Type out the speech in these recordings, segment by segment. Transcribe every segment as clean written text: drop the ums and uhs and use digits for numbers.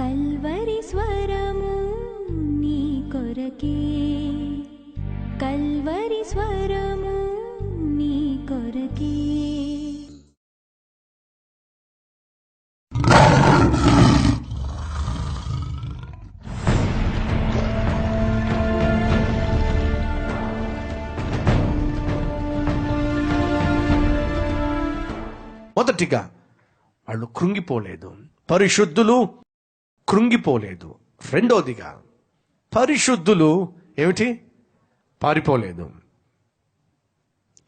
Calvary స్వరము నీ కొరకే, కల్వరి స్వరము నీ కొరకే. మొదటిగా వాళ్ళు కృంగిపోలేదు, పరిశుద్ధులు కృంగిపోలేదు. రెండోదిగా పరిశుద్ధులు ఏమిటి, పారిపోలేదు.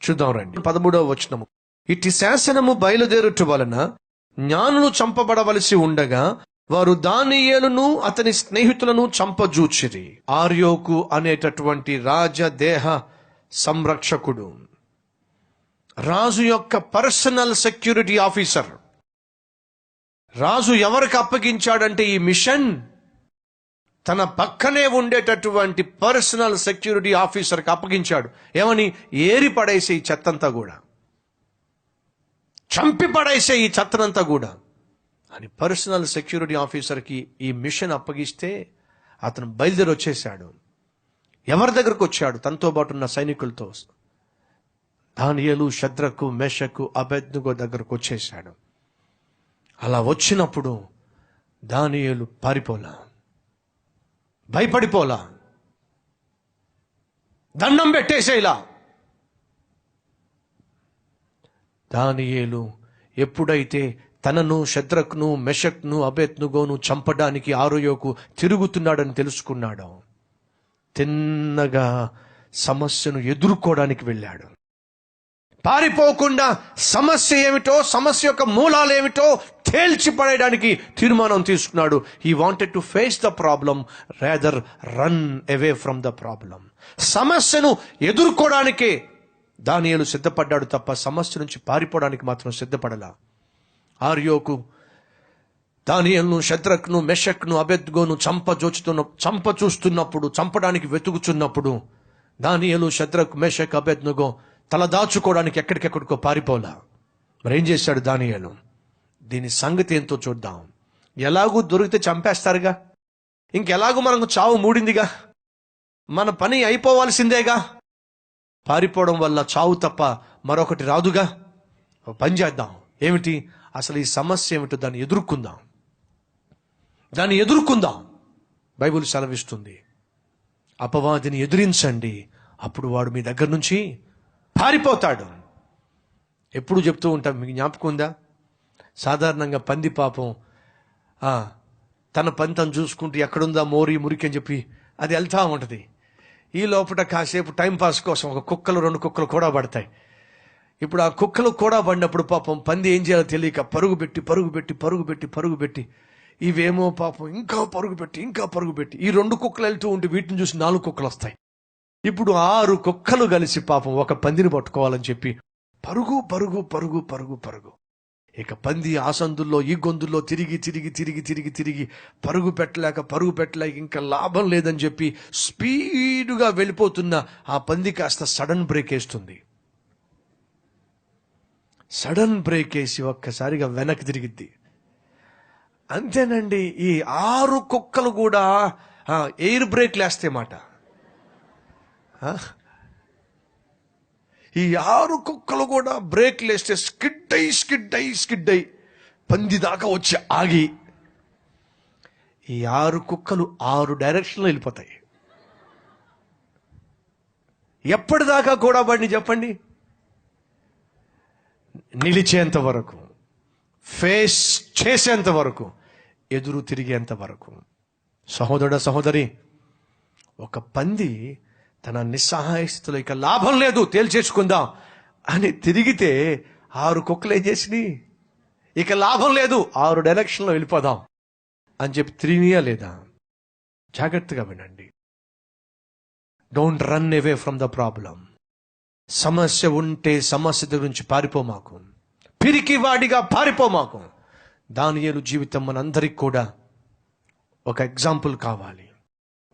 చూద్దాం రండి 13వ వచనము. ఇట్టి శాసనము బయలుదేరుట వలన జ్ఞానులు చంపబడవలసి ఉండగా వారు దానియేలును అతని స్నేహితులను చంపజూచిరి. ఆర్యోకు అనేటటువంటి రాజదేహ సంరక్షకుడు, రాజు యొక్క పర్సనల్ సెక్యూరిటీ ఆఫీసర్. రాజు ఎవరికి అప్పగించాడంటే ఈ మిషన్ తన పక్కనే ఉండేటటువంటి పర్సనల్ సెక్యూరిటీ ఆఫీసర్కి అప్పగించాడు. ఏమని? ఏరి పడేసే ఈ చెత్తంతా కూడా, చంపి పడేసే ఈ చెత్తనంతా కూడా అని పర్సనల్ సెక్యూరిటీ ఆఫీసర్కి ఈ మిషన్ అప్పగిస్తే అతను బయలుదేరి వచ్చేశాడు. ఎవరి దగ్గరకు వచ్చాడు? తనతో పాటు ఉన్న సైనికులతో. దానియేలు, షద్రకు, మెషకు, అబేద్నెగో దగ్గరకు వచ్చేశాడు. అలా వచ్చినప్పుడు దానియేలు పారిపోలా, భయపడిపోలా, దండం పెట్టేసేలా. దానియేలు ఎప్పుడైతే తనను, షద్రక్ను, మెషక్ను, అబేద్నెగోను చంపడానికి ఆరోయోకు తిరుగుతున్నాడని తెలుసుకున్నాడో తిన్నగా సమస్యను ఎదుర్కోవడానికి వెళ్ళాడు. పారిపోకుండా సమస్య ఏమిటో, సమస్య యొక్క మూలాలు ఏమిటో తేల్చి పడేయడానికి తీర్మానం తీసుకున్నాడు. He wanted to face the problem rather run away from the problem. సమస్యను ఎదుర్కోవడానికే దానియేలు సిద్ధపడ్డాడు తప్ప సమస్య నుంచి పారిపోవడానికి మాత్రం సిద్ధపడలా. ఆర్యోకు దానియేలును, షద్రక్ను, మెషక్ను, అబేద్నెగోను చంప చూస్తున్నప్పుడు, చంపడానికి వెతుకుచున్నప్పుడు దానియేలు, షద్రకు, మెషక్, అబేద్నెగో తల దాచుకోవడానికి ఎక్కడికెక్కడికో పారిపోలా. మరేం చేశాడు దానియేలు? దీని సంగతి ఏంటో చూద్దాం. ఎలాగూ దొరికితే చంపేస్తారుగా, ఇంకెలాగూ మనకు చావు మూడిందిగా, మన పని అయిపోవాల్సిందేగా, పారిపోవడం వల్ల చావు తప్ప మరొకటి రాదుగా. పని చేద్దాం. ఏమిటి? అసలు ఈ సమస్య ఏమిటో దాన్ని ఎదుర్కొందాం. బైబిల్ సెలవిస్తుంది, అపవాదిని ఎదిరించండి, అప్పుడు వాడు మీ దగ్గర నుంచి పారిపోతాడు. ఎప్పుడు చెప్తూ ఉంటాం, మీకు జ్ఞాపకం ఉందా? సాధారణంగా పంది పాపం తన పని తను చూసుకుంటూ ఎక్కడుందా మోరి మురికి అని చెప్పి అది వెళ్తా ఉంటుంది. ఈ లోపల కాసేపు టైంపాస్ కోసం ఒక కుక్కలు, 2 కుక్కలు కూడా పడతాయి. ఇప్పుడు ఆ కుక్కలు కూడా పడినప్పుడు పాపం పంది ఏం చేయాలో తెలియక పరుగు పెట్టి ఇవేమో పాపం ఇంకా పరుగు పెట్టి ఈ 2 కుక్కలు వెళ్తూ ఉంటే వీటిని చూసి 4 కుక్కలు వస్తాయి. ఇప్పుడు 6 కుక్కలు కలిసి పాపం ఒక పందిని పట్టుకోవాలని చెప్పి పరుగు. ఇక పంది ఆ సందుల్లో ఈ గొంతుల్లో తిరిగి పరుగు పెట్టలేక ఇంకా లాభం లేదని చెప్పి స్పీడుగా వెళ్ళిపోతున్న ఆ పంది కాస్త సడన్ బ్రేక్ వేస్తుంది. సడన్ బ్రేక్ వేసి ఒక్కసారిగా వెనక్కి తిరిగిద్ది. అంతేనండి, ఈ 6 కుక్కలు కూడా ఎయిర్ బ్రేక్లు వేస్తే మాట. ఈ 6 కుక్కలు కూడా బ్రేక్లు వేస్తే స్కిడ్ అయి పంది దాకా వచ్చి ఆగి, ఈ 6 కుక్కలు 6 డైరెక్షన్లో వెళ్ళిపోతాయి. ఎప్పటిదాకా కూడా బండి చెప్పండి? నిలిచేంత వరకు, ఫేస్ చేసేంత వరకు, ఎదురు తిరిగేంత వరకు. సహోదరుడా, సహోదరి, ఒక పంది తన నిస్సహాయ స్థితిలో ఇక లాభం లేదు, తేల్చేసుకుందాం అని తిరిగితే 6 కుక్కలు ఏం చేసినాయి? ఇక లాభం లేదు, 6 డైరెక్షన్లో వెళ్ళిపోదాం అని చెప్పి తిరిగియా లేదా? జాగ్రత్తగా వినండి. Don't run away from the problem. సమస్య ఉంటే సమస్య గురించి పారిపోమాకు, పిరికివాడిగా పారిపోమాకు. దానియేలు జీవితం మనందరికి కూడా ఒక ఎగ్జాంపుల్ కావాలి.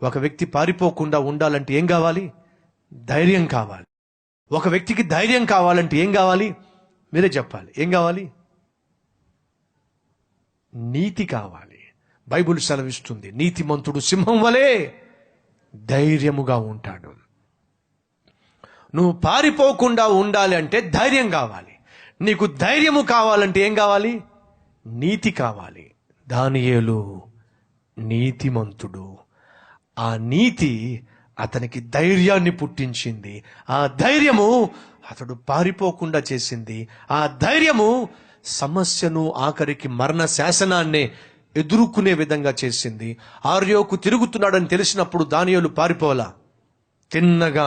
ఒక వ్యక్తి పారిపోకుండా ఉండాలంటే ఏం కావాలి? ధైర్యం కావాలి. ఒక వ్యక్తికి ధైర్యం కావాలంటే ఏం కావాలి? మీరే చెప్పాలి. ఏం కావాలి? నీతి కావాలి. బైబిల్ సెలవిస్తుంది, నీతిమంతుడు సింహం వలె ధైర్యముగా ఉంటాడు. నువ్వు పారిపోకుండా ఉండాలి అంటే ధైర్యం కావాలి. నీకు ధైర్యము కావాలంటే ఏం కావాలి? నీతి కావాలి. దానియేలు నీతిమంతుడు. ఆ నీతి అతనికి ధైర్యాన్ని పుట్టించింది. ఆ ధైర్యము అతడు పారిపోకుండా చేసింది. ఆ ధైర్యము సమస్యను, ఆఖరికి మరణ శాసనాన్నే ఎదుర్కొనే విధంగా చేసింది. ఆర్యోకు తిరుగుతున్నాడని తెలిసినప్పుడు దానియేలు పారిపోలా, తిన్నగా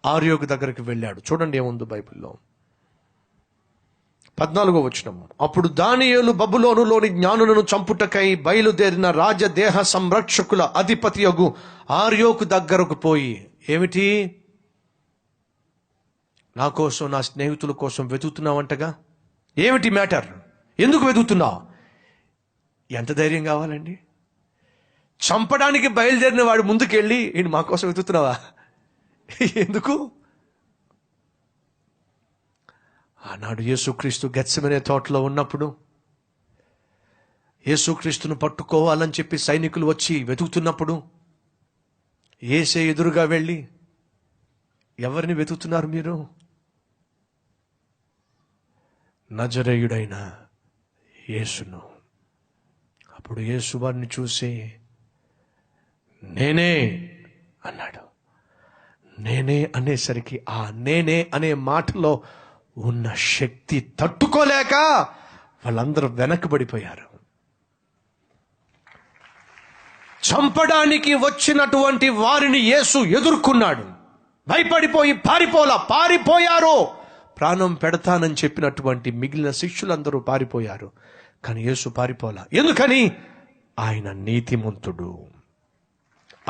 ఆర్యోకు దగ్గరికి వెళ్ళాడు. చూడండి ఏముంది బైబిల్లో. 14వ వచనం. అప్పుడు దానియేలు బబులోనులోని జ్ఞానులను చంపుటకై బయలుదేరిన రాజదేహ సంరక్షకుల అధిపతియగు ఆర్యోకు దగ్గరకు పోయి, ఏమిటి, నా కోసం, నా స్నేహితుల కోసం వెతుకుతున్నావంటగా, ఏమిటి మ్యాటర్, ఎందుకు వెతుకుతున్నావు? ఎంత ధైర్యం కావాలండి? చంపడానికి బయలుదేరిన వాడు ముందుకెళ్ళి, ఏంటి మా కోసం వెతుకుతున్నావా? ఎందుకు? ఆనాడు యేసుక్రీస్తు గెత్సెమనే తోటలో ఉన్నప్పుడు యేసుక్రీస్తును పట్టుకోవాలని చెప్పి సైనికులు వచ్చి వెతుకుతున్నప్పుడు యేసే ఎదురుగా వెళ్ళి, ఎవరిని వెతుకుతున్నారు మీరు? నజరేయుడైన యేసును. అప్పుడు యేసు వారిని చూసి, నేనే అన్నాడు. నేనే అనేసరికి ఆ నేనే అనే మాటలో ఉన్న శక్తి తట్టుకోలేక వాళ్ళందరూ వెనకబడిపోయారు. చంపడానికి వచ్చినటువంటి వారిని యేసు ఎదుర్కొన్నాడు. భయపడిపోయి పారిపోయారు. ప్రాణం పెడతానని చెప్పినటువంటి మిగిలిన శిష్యులందరూ పారిపోయారు. కానీ యేసు పారిపోలా. ఎందుకని? ఆయన నీతిమంతుడు,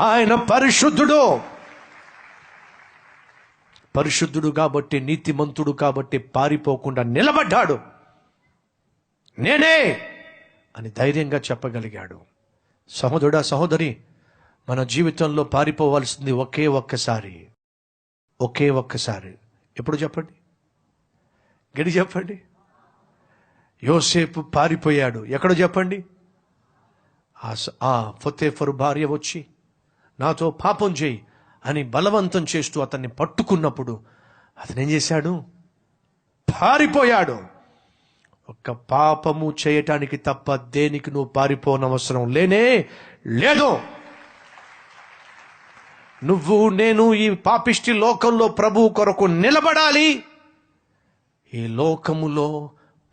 ఆయన పరిశుద్ధుడు కాబట్టి, నీతిమంతుడు కాబట్టి పారిపోకుండా నిలబడ్డాడు. నేనే అని ధైర్యంగా చెప్పగలిగాడు. సహోదరుడా, సహోదరి, మన జీవితంలో పారిపోవాల్సింది ఒకే ఒక్కసారి. ఎప్పుడు చెప్పండి? గడి చెప్పండి. యోసేపు పారిపోయాడు. ఎక్కడో చెప్పండి? ఆ పొతీఫరు భార్య వచ్చి నాతో పాపం చేయి అని బలవంతం చేస్తూ అతన్ని పట్టుకున్నప్పుడు అతను ఏం చేశాడు? పారిపోయాడు. ఒక్క పాపము చేయటానికి తప్ప దేనికి నువ్వు పారిపోనవసరం లేనే లేదు. నువ్వు, నేను ఈ పాపిష్టి లోకంలో ప్రభు కొరకు నిలబడాలి. ఈ లోకములో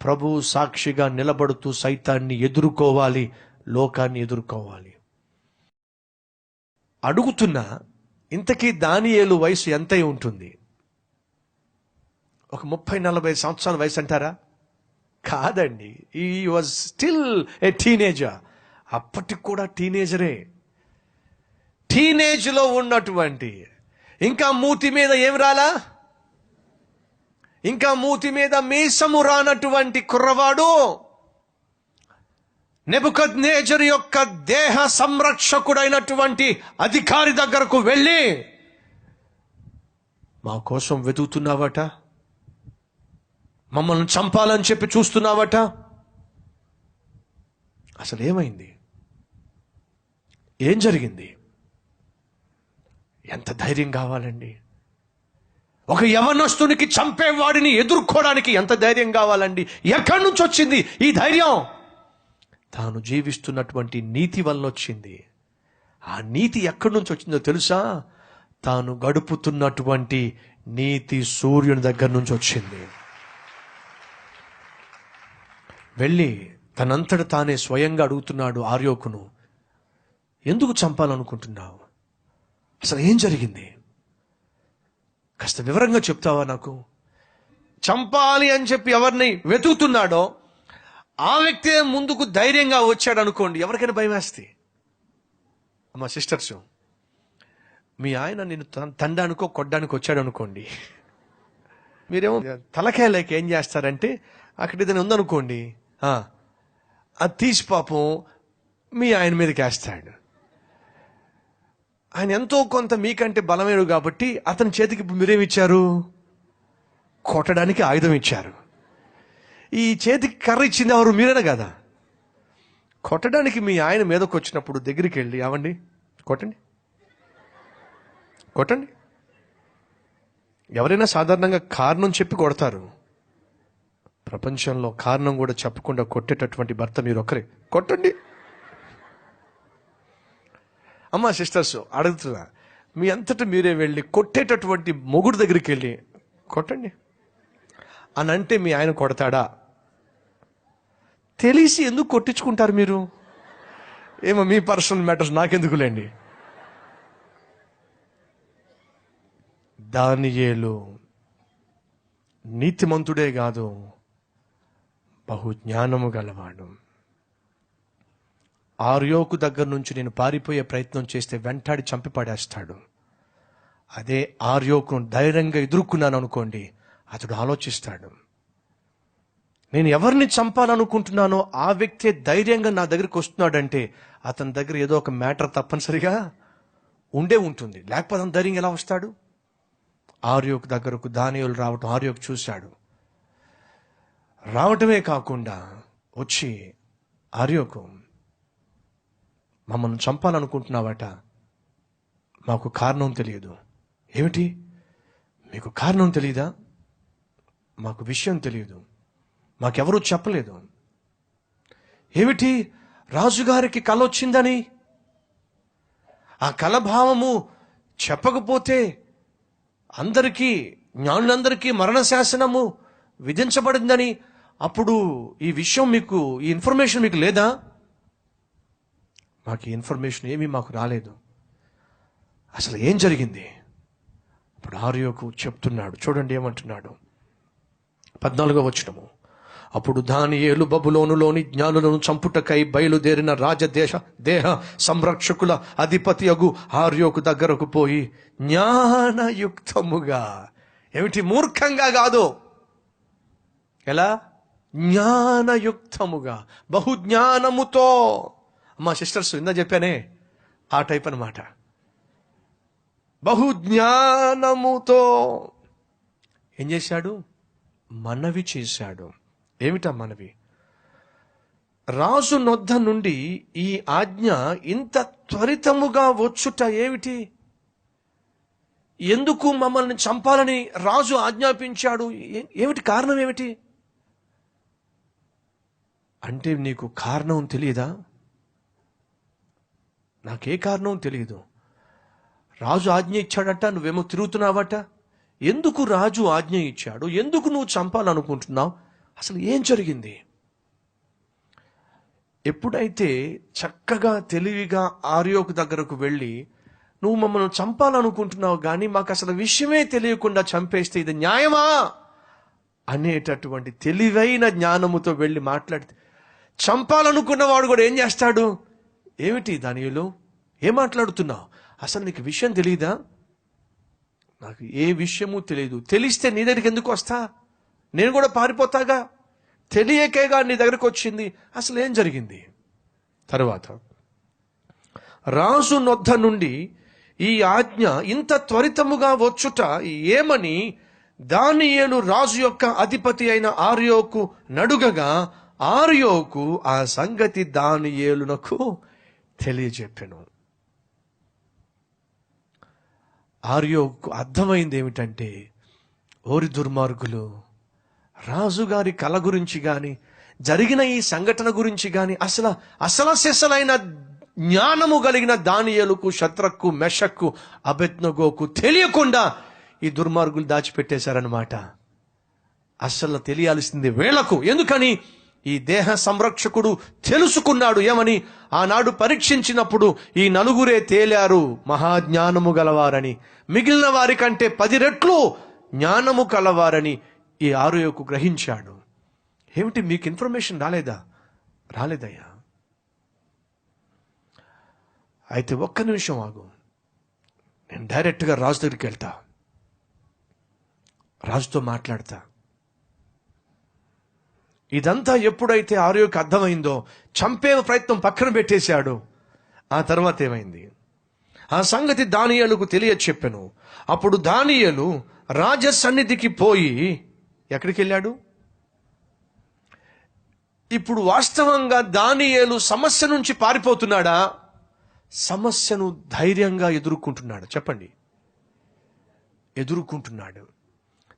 ప్రభు సాక్షిగా నిలబడుతూ సైతాన్ని ఎదుర్కోవాలి, లోకాన్ని ఎదుర్కోవాలి. అడుగుతున్నా, ఇంతకీ దానియేలు వయసు ఎంత ఉంటుంది? ఒక 30-40 సంవత్సరాల వయసు అంటారా? కాదండి. ఈ వాజ్ స్టిల్ ఏ టీనేజర్. అప్పటికి కూడా టీనేజరే. టీనేజ్లో ఉన్నటువంటి, ఇంకా మూతి మీద ఏం రాలా, ఇంకా మూతి మీద మీసము రానటువంటి కుర్రవాడు నెబుకద్నెజరు యొక్క దేహ సంరక్షకుడైనటువంటి అధికారి దగ్గరకు వెళ్ళి, మా కోసం వెతుకుతున్నావట, మమ్మల్ని చంపాలని చెప్పి చూస్తున్నావట, అసలు ఏమైంది, ఏం జరిగింది? ఎంత ధైర్యం కావాలండి? ఒక యవనస్తునికి చంపేవాడిని ఎదుర్కోవడానికి ఎంత ధైర్యం కావాలండి? ఎక్కడి నుంచి వచ్చింది ఈ ధైర్యం? తాను జీవిస్తున్నటువంటి నీతి వల్ల వచ్చింది. ఆ నీతి ఎక్కడి నుంచి వచ్చిందో తెలుసా? తాను గడుపుతున్నటువంటి నీతి సూర్యుని దగ్గర నుంచి వచ్చింది. వెళ్ళి తనంతట తానే స్వయంగా అడుగుతున్నాడు ఆర్యోకును, ఎందుకు చంపాలనుకుంటున్నావు? అసలు ఏం జరిగింది? కాస్త వివరంగా చెప్తావా నాకు? చంపాలి అని చెప్పి ఎవరిని వెతుకుతున్నాడో ఆ వ్యక్తే ముందుకు ధైర్యంగా వచ్చాడు అనుకోండి, ఎవరికైనా భయం వేస్తే. అమ్మా సిస్టర్స్, మీ ఆయన నేను తండానికో కొడ్డానికి వచ్చాడు అనుకోండి, మీరేమో తలకాయ లేక ఏం చేస్తారంటే, అక్కడ ఏదైనా ఉందనుకోండి, అది తీసి పాపం మీ ఆయన మీదకి వేస్తాడు. ఆయన ఎంతో కొంత మీకంటే బలమేడు కాబట్టి అతని చేతికి మీరేమిచ్చారు? కొట్టడానికి ఆయుధం ఇచ్చారు. ఈ చేతికి కర్ర ఇచ్చింది ఎవరు? మీరేనా కదా? కొట్టడానికి మీ ఆయన మీదకి వచ్చినప్పుడు దగ్గరికి వెళ్ళి అవండి కొట్టండి కొట్టండి. ఎవరైనా సాధారణంగా కారణం చెప్పి కొడతారు. ప్రపంచంలో కారణం కూడా చెప్పకుండా కొట్టేటటువంటి భర్త మీరు ఒకరే. కొట్టండి. అమ్మా సిస్టర్స్ అడుగుతున్నా, మీ అంతటా మీరే వెళ్ళి కొట్టేటటువంటి మొగుడు దగ్గరికి వెళ్ళి కొట్టండి అని అంటే మీ ఆయన కొడతాడా? తెలిసి ఎందుకు కొట్టించుకుంటారు మీరు? ఏమో మీ పర్సనల్ మ్యాటర్స్ నాకెందుకులేండి. దానియేలు నీతిమంతుడే కాదు, బహుజ్ఞానము గలవాడు. ఆర్యోకు దగ్గర నుంచి నేను పారిపోయే ప్రయత్నం చేస్తే వెంటాడి చంపి పడేస్తాడు. అదే ఆర్యోకును ధైర్యంగా ఎదుర్కొన్నాను అనుకోండి, అతడు ఆలోచిస్తాడు. నేను ఎవరిని చంపాలనుకుంటున్నానో ఆ వ్యక్తే ధైర్యంగా నా దగ్గరికి వస్తున్నాడంటే అతని దగ్గర ఏదో ఒక మ్యాటర్ తప్పనిసరిగా ఉండే ఉంటుంది. లేకపోతే అతను ధైర్యంగా ఎలా వస్తాడు? ఆర్యోకు దగ్గరకు దానియేలు రావటం ఆర్యోకు చూశాడు. రావటమే కాకుండా వచ్చి, ఆర్యోకు, మమ్మల్ని చంపాలనుకుంటున్నావట, మాకు కారణం తెలియదు. ఏమిటి? మీకు కారణం తెలియదా? మాకు విషయం తెలియదు, మాకెవరూ చెప్పలేదు. ఏమిటి? రాజుగారికి కల వచ్చిందని, ఆ కల భావము చెప్పకపోతే అందరికీ, జ్ఞానులందరికీ మరణ శాసనము విధించబడిందని, అప్పుడు ఈ విషయం మీకు, ఈ ఇన్ఫర్మేషన్ మీకు లేదా? మాకు ఈ ఇన్ఫర్మేషన్ ఏమీ మాకు రాలేదు. అసలు ఏం జరిగింది? అప్పుడు ఆర్యోకు చెప్తున్నాడు. చూడండి ఏమంటున్నాడు, 14వ వచనము. అప్పుడు దానియేలు బబులోనులోని జ్ఞానులను చంపుటకై బయలుదేరిన దేహ సంరక్షకుల అధిపతి అగు ఆర్యోకు దగ్గరకు పోయి జ్ఞానయుక్తముగా, ఏమిటి? మూర్ఖంగా కాదు, ఎలా? జ్ఞానయుక్తముగా, బహుజ్ఞానముతో. అమ్మా సిస్టర్స్, ఇందా చెప్పానే ఆ టైప్ అన్నమాట. బహుజ్ఞానముతో ఏం చేశాడు? మనవి చేశాడు. ఏమిటా మనవి? రాజు నొద్ద నుండి ఈ ఆజ్ఞ ఇంత త్వరితముగా వచ్చుట ఏమిటి? ఎందుకు మమ్మల్ని చంపాలని రాజు ఆజ్ఞాపించాడు? ఏమిటి కారణం? ఏమిటి అంటే, నీకు కారణం తెలియదా? నాకే కారణం తెలియదు. రాజు ఆజ్ఞ ఇచ్చాడట, నువ్వేమో తిరుగుతున్నావట. ఎందుకు రాజు ఆజ్ఞ ఇచ్చాడు? ఎందుకు నువ్వు చంపాలనుకుంటున్నావు? అసలు ఏం జరిగింది? ఎప్పుడైతే చక్కగా తెలివిగా ఆర్యోకు దగ్గరకు వెళ్ళి, నువ్వు మమ్మల్ని చంపాలనుకుంటున్నావు కానీ మాకు అసలు విషయమే తెలియకుండా చంపేస్తే ఇది న్యాయమా అనేటటువంటి తెలివైన జ్ఞానముతో వెళ్ళి మాట్లాడితే, చంపాలనుకున్నవాడు కూడా ఏం చేస్తాడు? ఏమిటి దానియేలు, ఏం మాట్లాడుతున్నావు? అసలు నీకు విషయం తెలియదా? నాకు ఏ విషయము తెలియదు. తెలిస్తే నీ దగ్గరికి ఎందుకు వస్తా? నేను కూడా పారిపోతాగా. తెలియకేగా నీ దగ్గరకు వచ్చింది. అసలు ఏం జరిగింది? తరువాత రాజు నొద్ద నుండి ఈ ఆజ్ఞ ఇంత త్వరితముగా వచ్చుట ఏమని దానియేలు రాజు యొక్క అధిపతి అయిన ఆర్యోకు నడుగగా, ఆర్యోకు ఆ సంగతి దానియేలునకు తెలియజెప్పెను. ఆర్యోకు అర్థమైంది ఏమిటంటే, ఓరి దుర్మార్గులు, రాజుగారి కల గురించి కానీ జరిగిన ఈ సంఘటన గురించి కానీ అసలైన జ్ఞానము కలిగిన దానియేలుకు, శద్రకు, మెషక్కు, అబేద్నెగోకు తెలియకుండా ఈ దుర్మార్గులు దాచిపెట్టేశారనమాట. అసలు తెలియాల్సింది వీళ్లకు. ఎందుకని? ఈ దేహ సంరక్షకుడు తెలుసుకున్నాడు. ఏమని? ఆనాడు పరీక్షించినప్పుడు ఈ నలుగురే తేలారు మహాజ్ఞానము గలవారని, మిగిలిన వారి కంటే 10 రెట్లు జ్ఞానము కలవారని ఈ ఆర్యోకు గ్రహించాడు. ఏమిటి, మీకు ఇన్ఫర్మేషన్ రాలేదా? రాలేదయ్యా. అయితే ఒక్క నిమిషం ఆగు, నేను డైరెక్ట్గా రాజు దగ్గరికి వెళ్తా, రాజుతో మాట్లాడతా. ఇదంతా ఎప్పుడైతే ఆర్యోకు అర్థమైందో చంపే ప్రయత్నం పక్కన పెట్టేశాడు. ఆ తర్వాత ఏమైంది? ఆ సంగతి దానియేలుకు తెలియచెప్పెను. అప్పుడు దానియేలు రాజ సన్నిధికి పోయి, ఎక్కడికి వెళ్ళాడు? ఇప్పుడు వాస్తవంగా దానియేలు సమస్య నుంచి పారిపోతున్నాడా, సమస్యను ధైర్యంగా ఎదుర్కొంటున్నాడు? చెప్పండి. ఎదుర్కొంటున్నాడు.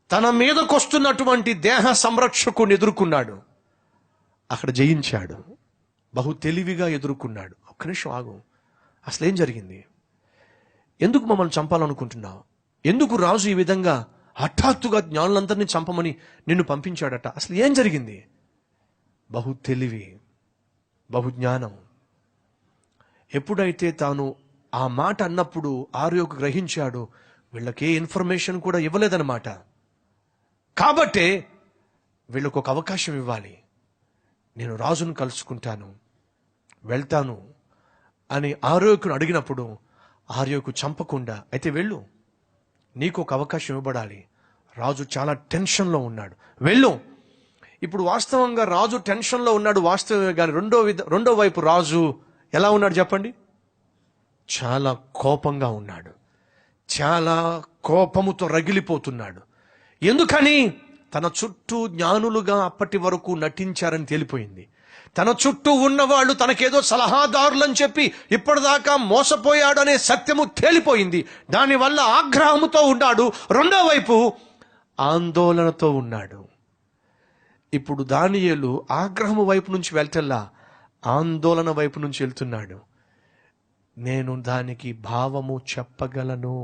తన మీదకొస్తున్నటువంటి దేహ సంరక్షకుని ఎదుర్కొన్నాడు, అక్కడ జయించాడు. బహు తెలివిగా ఎదుర్కొన్నాడు. ఒక్క నిమిషం ఆగు. అసలు ఏం జరిగింది? ఎందుకు మమ్మల్ని చంపాలనుకుంటున్నావు? ఎందుకు రాజు ఈ విధంగా హఠాత్తుగా జ్ఞానులందరినీ చంపమని నిన్ను పంపించాడట? అసలు ఏం జరిగింది? బహు తెలివి, బహు జ్ఞానం. ఎప్పుడైతే తాను ఆ మాట అన్నప్పుడు ఆర్యోకు గ్రహించాడు, వీళ్ళకే ఇన్ఫర్మేషన్ కూడా ఇవ్వలేదన్నమాట. కాబట్టే వీళ్ళకు ఒక అవకాశం ఇవ్వాలి. నేను రాజును కలుసుకుంటాను, వెళ్తాను అని ఆర్యోకును అడిగినప్పుడు ఆర్యోకు చంపకుండా, అయితే వెళ్ళు, నీకు ఒక అవకాశం ఇవ్వబడాలి. రాజు చాలా టెన్షన్లో ఉన్నాడు, వెళ్ళు. ఇప్పుడు వాస్తవంగా రాజు టెన్షన్లో ఉన్నాడు, వాస్తవమే. కానీ రెండో వైపు రాజు ఎలా ఉన్నాడు చెప్పండి? చాలా కోపంగా ఉన్నాడు. చాలా కోపముతో రగిలిపోతున్నాడు. ఎందుకని? తన చుట్టూ జ్ఞానులుగా అప్పటి వరకు నటించారని తేలిపోయింది. తన చుట్టూ ఉన్నవాళ్ళు తనకేదో సలహాదారులని చెప్పి ఇప్పటిదాకా మోసపోయాడు అనే సత్యము తేలిపోయింది. దానివల్ల ఆగ్రహముతో ఉన్నాడు. రెండో వైపు ఆందోళనతో ఉన్నాడు. ఇప్పుడు దానియేలు ఆగ్రహము వైపు నుంచి వెళ్తల్లా ఆందోళన వైపు నుంచి వెళ్తున్నాడు. నేను దానికి భావము చెప్పగలను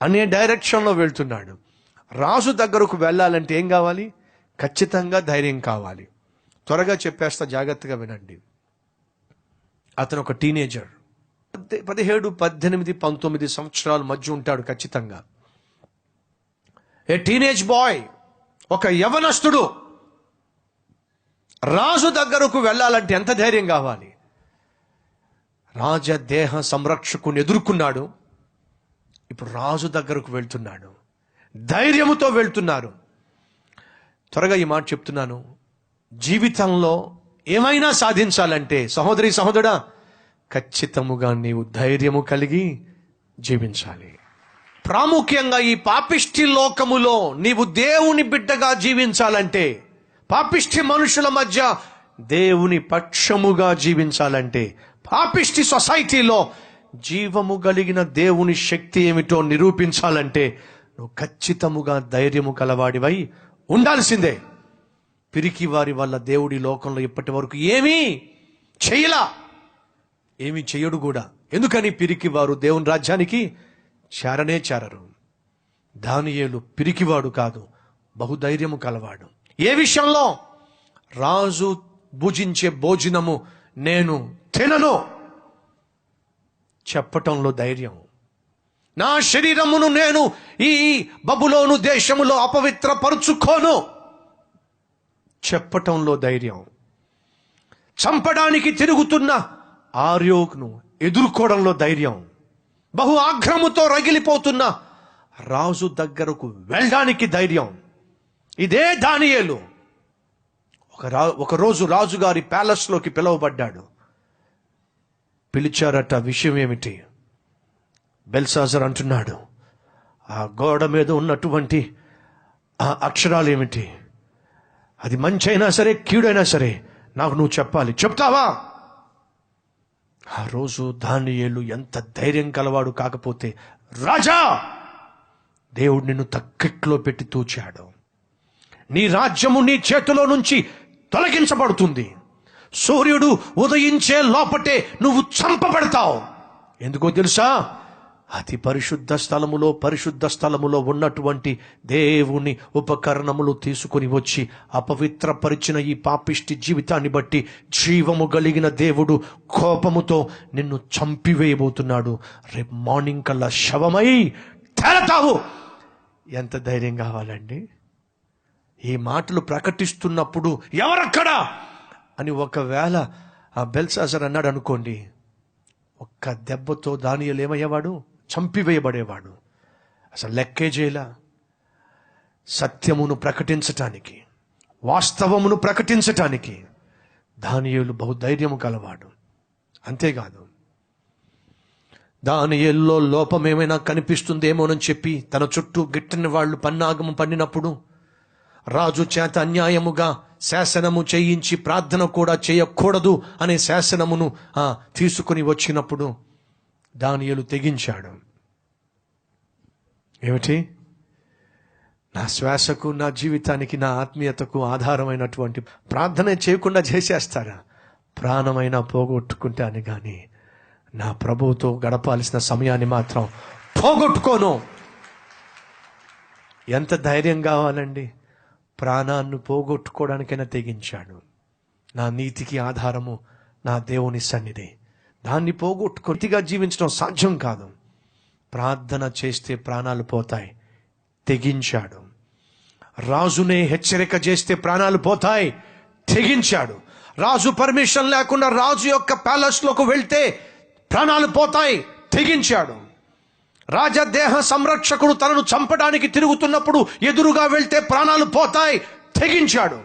అనే డైరెక్షన్లో వెళ్తున్నాడు. రాజు దగ్గరకు వెళ్ళాలంటే ఏం కావాలి? ఖచ్చితంగా ధైర్యం కావాలి. త్వరగా చెప్పేస్తా, జాగ్రత్తగా వినండి. అతను ఒక టీనేజర్, 17, 18, 19 సంవత్సరాల మధ్య ఉంటాడు ఖచ్చితంగా. ఏ టీనేజ్ బాయ్, ఒక యవనస్తుడు రాజు దగ్గరకు వెళ్ళాలంటే ఎంత ధైర్యం కావాలి? రాజదేహ సంరక్షకుని ఎదుర్కొన్నాడు. ఇప్పుడు రాజు దగ్గరకు వెళ్తున్నాడు, ధైర్యముతో వెళ్తున్నారు. త్వరగా ఈ మాట చెప్తున్నాను. జీవితంలో ఏమైనా సాధించాలంటే సహోదరి సహోదరా, ఖచ్చితముగా నీవు ధైర్యము కలిగి జీవించాలి. ప్రాముఖ్యంగా ఈ పాపిష్టి లోకములో నీవు దేవుని బిడ్డగా జీవించాలంటే, పాపిష్టి మనుషుల మధ్య దేవుని పక్షముగా జీవించాలంటే, పాపిష్టి సొసైటీలో జీవము కలిగిన దేవుని శక్తి ఏమిటో నిరూపించాలంటే నువ్వు ఖచ్చితముగా ధైర్యము కలవాడివై ఉండాల్సిందే. పిరికి వారి వల్ల దేవుడి లోకంలో ఇప్పటి వరకు ఏమీ చేయడు కూడా. ఎందుకని? పిరికి వారు దేవుని రాజ్యానికి చేరరు. దానియేలు పిరికివాడు కాదు, బహుధైర్యము కలవాడు. ఏ విషయంలో? రాజు భుజించే భోజనము నేను తినను చెప్పటంలో ధైర్యం. నా శరీరమును నేను ఈ బబులోను దేశములో అపవిత్రపరుచుకోను చెప్పటంలో ధైర్యం. చంపడానికి తిరుగుతున్న ఆర్యోకును ఎదుర్కోవడంలో ధైర్యం. బహు ఆగ్రహముతో రగిలిపోతున్న రాజు దగ్గరకు వెళ్ళడానికి ధైర్యం. ఇదే దానియేలు. ఒకరోజు రాజుగారి ప్యాలెస్లోకి పిలువబడ్డాడు. పిలిచారట. విషయం ఏమిటి? బెల్షాజర్ అంటున్నాడు, ఆ గోడ మీద ఉన్నటువంటి ఆ అక్షరాలు ఏమిటి? అది మంచి అయినా సరే కీడైనా సరే నాకు నువ్వు చెప్పాలి. చెప్తావా? ఆ రోజు దానియేలు ఎంత ధైర్యం కలవాడు కాకపోతే, రాజా, దేవుడు నిన్ను తక్కిట్లో పెట్టి తూచాడు. నీ రాజ్యము నీ చేతిలో నుంచి తొలగించబడుతుంది. సూర్యుడు ఉదయించే లోపటే నువ్వు చంపబడతావు. ఎందుకో తెలుసా? అతి పరిశుద్ధ స్థలములో ఉన్నటువంటి దేవుని ఉపకరణములు తీసుకుని వచ్చి అపవిత్రపరిచిన ఈ పాపిష్టి జీవితాన్ని బట్టి జీవము కలిగిన దేవుడు కోపముతో నిన్ను చంపివేయబోతున్నాడు. రేపు మార్నింగ్ కల్లా శవమై తేలతావు. ఎంత ధైర్యం కావాలండి? ఈ మాటలు ప్రకటిస్తున్నప్పుడు ఎవరక్కడా అని ఒకవేళ ఆ బెల్షాజర్ అన్నాడు అనుకోండి, ఒక్క దెబ్బతో దానియేలు ఏమయ్యేవాడు? చంపివేయబడేవాడు. అసలు లెక్కే చేయలా. సత్యమును ప్రకటించటానికి, వాస్తవమును ప్రకటించటానికి దానియేలు బహుధైర్యము కలవాడు. అంతేకాదు, దానియేలులో లోపం ఏమైనా కనిపిస్తుందేమోనని చెప్పి తన చుట్టూ గిట్టని వాళ్ళు పన్నాగము పన్నినప్పుడు రాజు చేత అన్యాయముగా శాసనము చేయించి ప్రార్థన కూడా చేయకూడదు అనే శాసనమును తీసుకుని వచ్చినప్పుడు దానియేలు తెగించాడు. ఏమిటి? నా శ్వాసకు, నా జీవితానికి, నా ఆత్మీయతకు ఆధారమైనటువంటి ప్రార్థన చేయకుండా చేసేస్తారా? ప్రాణమైనా పోగొట్టుకుంటాను కానీ నా ప్రభువుతో గడపాల్సిన సమయాన్ని మాత్రం పోగొట్టుకోను. ఎంత ధైర్యం కావాలండి? ప్రాణాన్ని పోగొట్టుకోవడానికైనా తెగించాడు. నా నీతికి ఆధారము నా దేవుని సన్నిధి. దాన్ని పోగొట్టుకొట్టిగా జీవించడం సాధ్యం కాదు. ప్రార్థన చేస్తే ప్రాణాలు పోతాయి. తెగించాడు. రాజునే హెచ్చరిక చేస్తే ప్రాణాలు పోతాయి. తెగించాడు. రాజు పర్మిషన్ లేకుండా రాజు యొక్క ప్యాలెస్ లోకి వెళ్తే ప్రాణాలు పోతాయి. తెగించాడు. రాజదేహ సంరక్షకుడు తనను చంపడానికి తిరుగుతున్నప్పుడు ఎదురుగా వెళ్తే ప్రాణాలు పోతాయి. తెగించాడు.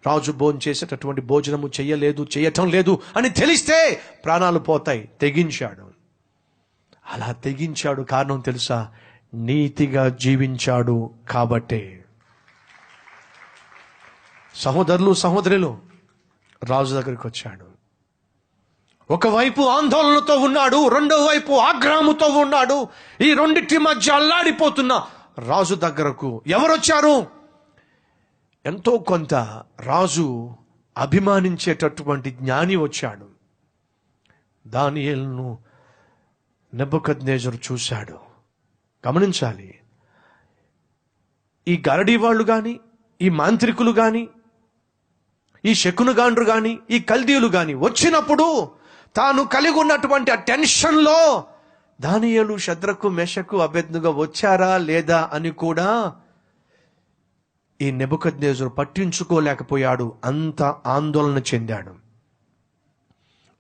రాజు భోంచేసేటటువంటి భోజనము చేయటం లేదు అని తెలిస్తే ప్రాణాలు పోతాయి. తెగించాడు. అలా తెగించాడు. కారణం తెలుసా? నీతిగా జీవించాడు కాబట్టే. సహోదరులు, సహోదరులు, రాజు దగ్గరికి వచ్చాడు. ఒకవైపు ఆందోళనతో ఉన్నాడు, రెండో వైపు ఆగ్రహముతో ఉన్నాడు. ఈ రెండిటి మధ్య అల్లాడిపోతున్న రాజు దగ్గరకు ఎవరొచ్చారు? ఎంతో కొంత రాజు అభిమానించేటటువంటి జ్ఞాని వచ్చాడు. దానియేలును నెబుకద్నెజరు చూశాడు. గమనించాలి, ఈ గరడీ వాళ్ళు కానీ, ఈ మాంత్రికులు కానీ, ఈ శకునగాండ్రు కానీ, ఈ కల్దీయులు కానీ వచ్చినప్పుడు తాను కలిగి ఉన్నటువంటి ఆ టెన్షన్లో దానియేలు, షద్రకు, మెషకు, అబేద్నెగో వచ్చారా లేదా అని కూడా ఈ నెబుకద్నెజరు పట్టించుకోలేకపోయాడు. అంత ఆందోళన చెందాడు.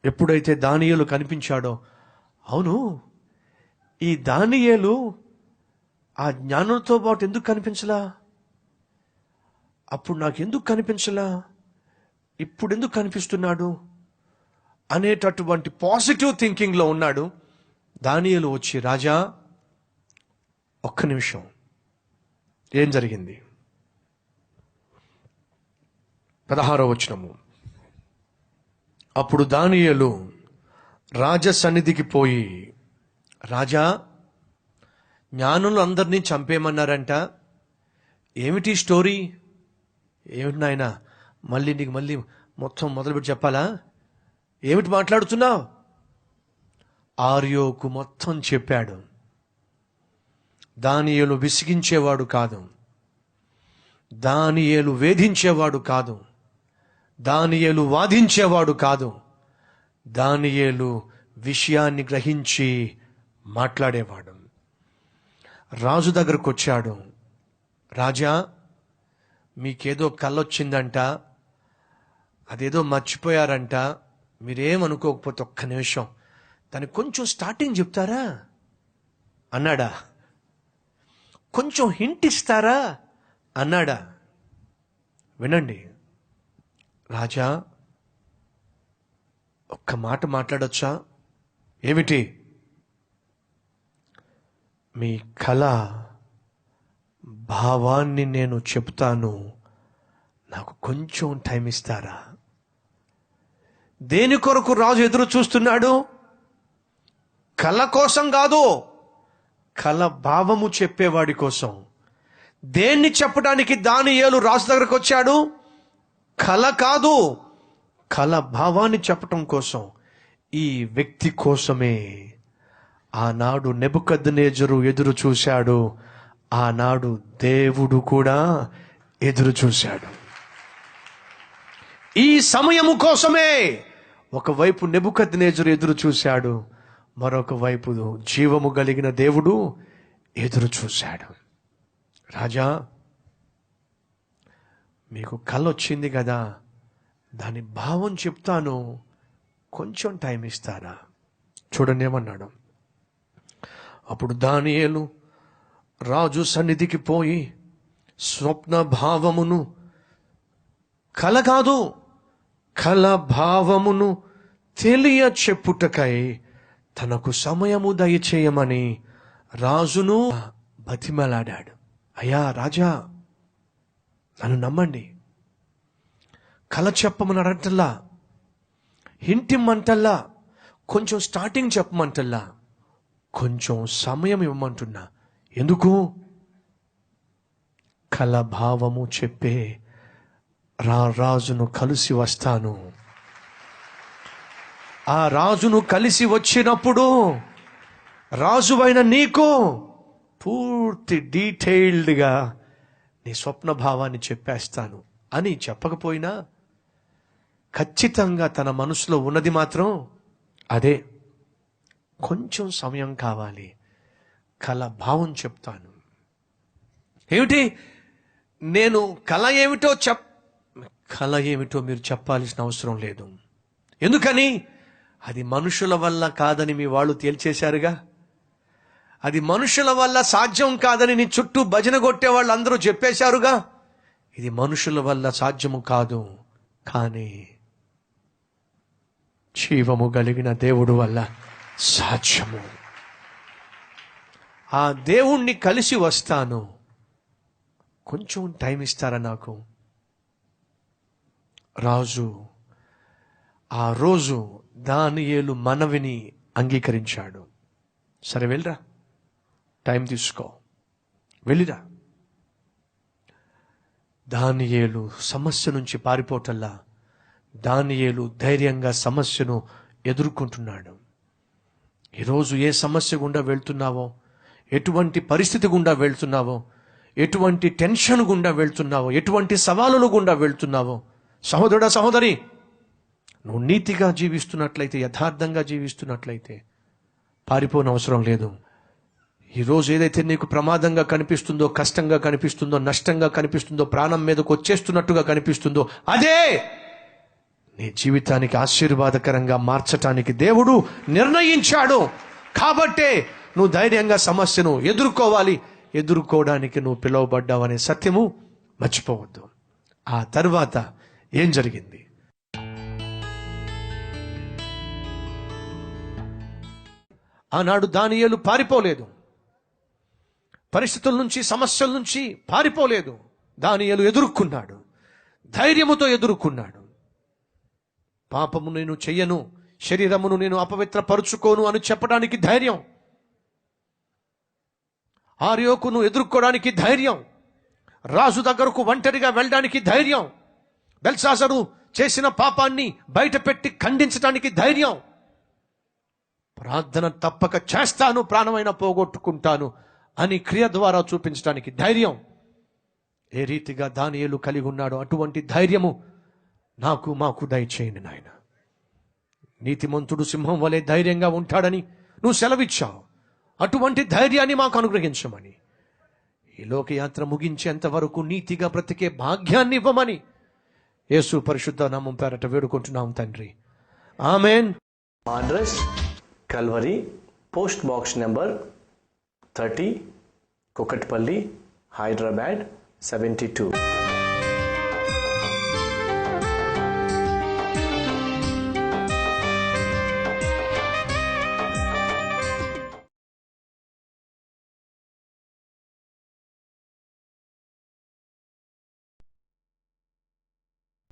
ఎప్పుడైతే దానియేలు కనిపించాడో, అవును, ఈ దానియేలు ఆ జ్ఞానంతో పాటు ఎందుకు కనిపించలా? అప్పుడు నాకు ఎందుకు కనిపించలా? ఇప్పుడు ఎందుకు కనిపిస్తున్నాడు అనేటటువంటి పాజిటివ్ థింకింగ్లో ఉన్నాడు. దానియేలు వచ్చి, రాజా ఒక్క నిమిషం, ఏం జరిగింది? 16వ వచనము. అప్పుడు దానియేలు రాజ సన్నిధికి పోయి, రాజా, జ్ఞానులు అందరినీ చంపేయమన్నారంట. ఏమిటి స్టోరీ? ఏమిటి నాయనా, నీకు మళ్ళీ మొత్తం మొదలుపెట్టి చెప్పాలా? ఏమిటి మాట్లాడుతున్నావు? ఆర్యోకు మొత్తం చెప్పాడు. దానియేలు విసిగించేవాడు కాదు, దానియేలు వేధించేవాడు కాదు, దానియేలు వాదించేవాడు కాదు. దానియేలు విషయాన్ని గ్రహించి మాట్లాడేవాడు. రాజు దగ్గరకు వచ్చాడు. రాజా, మీకేదో కళ్ళొచ్చిందంట, అదేదో మర్చిపోయారంట, మీరేమనుకోకపోతే ఒక్క నిమిషం దానికి కొంచెం స్టార్టింగ్ చెప్తారా అన్నాడా? కొంచెం హింట్ ఇస్తారా అన్నాడా? వినండి, రాజా ఒక్క మాట మాట్లాడొచ్చా? ఏమిటి? మీ కళ భావాన్ని నేను చెప్తాను, నాకు కొంచెం టైం ఇస్తారా? దేని కొరకు రాజు ఎదురు చూస్తున్నాడు? కళ కోసం కాదు, కళ భావము చెప్పేవాడి కోసం. దేన్ని చెప్పడానికి దానియేలు రాజు దగ్గరకు వచ్చాడు? కళ కాదు, కళ భావాన్ని చెప్పటం కోసం. ఈ వ్యక్తి కోసమే ఆనాడు నెబుకద్నెజరు ఎదురు చూశాడు. ఆనాడు దేవుడు కూడా ఎదురు చూశాడు. ఈ సమయము కోసమే ఒకవైపు నెబుకద్నెజరు ఎదురు చూశాడు, మరొక వైపు జీవము కలిగిన దేవుడు ఎదురు చూశాడు. రాజా, మీకు కళ వచ్చింది కదా, దాని భావం చెప్తాను, కొంచెం టైం ఇస్తారా? చూడండి ఏమన్నాడు. అప్పుడు దానియేలు రాజు సన్నిధికి పోయి స్వప్న భావమును, కల కాదు, కల భావమును తెలియ చెప్పుటకై తనకు సమయము దయచేయమని రాజును బతిమలాడాడు. అయ్యా రాజా, నన్ను నమ్మండి. కల చెప్పమని అడగటల్లా, హింటిమ్మంటల్లా, కొంచెం స్టార్టింగ్ చెప్పమంటల్లా, కొంచెం సమయం ఇవ్వమంటున్నా. ఎందుకు? కల భావము చెప్పే రాజును కలిసి వస్తాను. ఆ రాజును కలిసి వచ్చినప్పుడు రాజువైన నీకు పూర్తి డీటెయిల్డ్గా నీ స్వప్న భావాన్ని చెప్పేస్తాను అని చెప్పకపోయినా ఖచ్చితంగా తన మనసులో ఉన్నది మాత్రం అదే. కొంచెం సమయం కావాలి, కల భావం చెప్తాను. ఏమిటి? నేను కల ఏమిటో మీరు చెప్పాల్సిన అవసరం లేదు. ఎందుకని? అది మనుషుల వల్ల కాదని మీ వాళ్ళు తేల్చేశారుగా. అది మనుషుల వల్ల సాధ్యం కాదని నీ చుట్టూ భజన కొట్టే వాళ్ళు అందరూ చెప్పేశారుగా. ఇది మనుషుల వల్ల సాధ్యము కాదు, కానీ జీవము కలిగిన దేవుడు వల్ల సాధ్యము. ఆ దేవుణ్ణి కలిసి వస్తాను. కొంచెం టైం ఇస్తారా నాకు? రాజు ఆ రోజు దానియేలు మనవిని అంగీకరించాడు. సరే వెళ్ళరా, టైం తీసుకో, వెళ్ళిరా. దానియేలు సమస్య నుంచి పారిపోటల్లా, దానియేలు ధైర్యంగా సమస్యను ఎదుర్కొంటున్నాడు. ఈరోజు ఏ సమస్య గుండా వెళ్తున్నావో, ఎటువంటి పరిస్థితి గుండా వెళ్తున్నావో, ఎటువంటి టెన్షన్ గుండా వెళ్తున్నావో, ఎటువంటి సవాలుల గుండా వెళ్తున్నావో, సహోదరుడా సహోదరి, నువ్వు నీతిగా జీవిస్తున్నట్లయితే, యథార్థంగా జీవిస్తున్నట్లయితే పారిపోనవసరం లేదు. ఈరోజు ఏదైతే నీకు ప్రమాదంగా కనిపిస్తుందో, కష్టంగా కనిపిస్తుందో, నష్టంగా కనిపిస్తుందో, ప్రాణం మీదకు వచ్చేస్తున్నట్టుగా కనిపిస్తుందో, అదే నీ జీవితానికి ఆశీర్వాదకరంగా మార్చటానికి దేవుడు నిర్ణయించాడు. కాబట్టే నువ్వు ధైర్యంగా సమస్యను ఎదుర్కోవాలి. ఎదుర్కోవడానికి నువ్వు పిలువబడ్డావనే సత్యము మర్చిపోవద్దు. ఆ తర్వాత ఏం జరిగింది? ఆనాడు దానియేలు పారిపోలేదు, పరిస్థితుల నుంచి, సమస్యల నుంచి పారిపోలేదు. దానియేలు ఎదుర్కొన్నాడు, ధైర్యముతో ఎదుర్కొన్నాడు. పాపము నేను చెయ్యను, శరీరమును నేను అపవిత్రపరుచుకోను అని చెప్పడానికి ధైర్యం, ఆర్యోకును ఎదుర్కోవడానికి ధైర్యం, రాజు దగ్గరకు ఒంటరిగా వెళ్ళడానికి ధైర్యం, బెల్షాజరు చేసిన పాపాన్ని బయటపెట్టి ఖండించడానికి ధైర్యం, ప్రార్థన తప్పక చేస్తాను, ప్రాణమైన పోగొట్టుకుంటాను అని క్రియ ద్వారా చూపించడానికి ధైర్యం. ఏ రీతిగా దానియేలు కలిగి ఉన్నాడో అటువంటి ధైర్యము మాకు దయచేయండి నాయన. నీతిమంతుడు సింహం వలె ధైర్యంగా ఉంటాడని నువ్వు సెలవిచ్చావు. అటువంటి ధైర్యాన్ని మాకు అనుగ్రహించమని, ఈ లోకయాత్ర ముగించేంత వరకు నీతిగా బ్రతికే భాగ్యాన్ని ఇవ్వమని యేసు పరిశుద్ధ నామం పేరట వేడుకుంటున్నాం తండ్రి, amen. Address Calvary, post box number 30, Kukatpally, Hyderabad 72.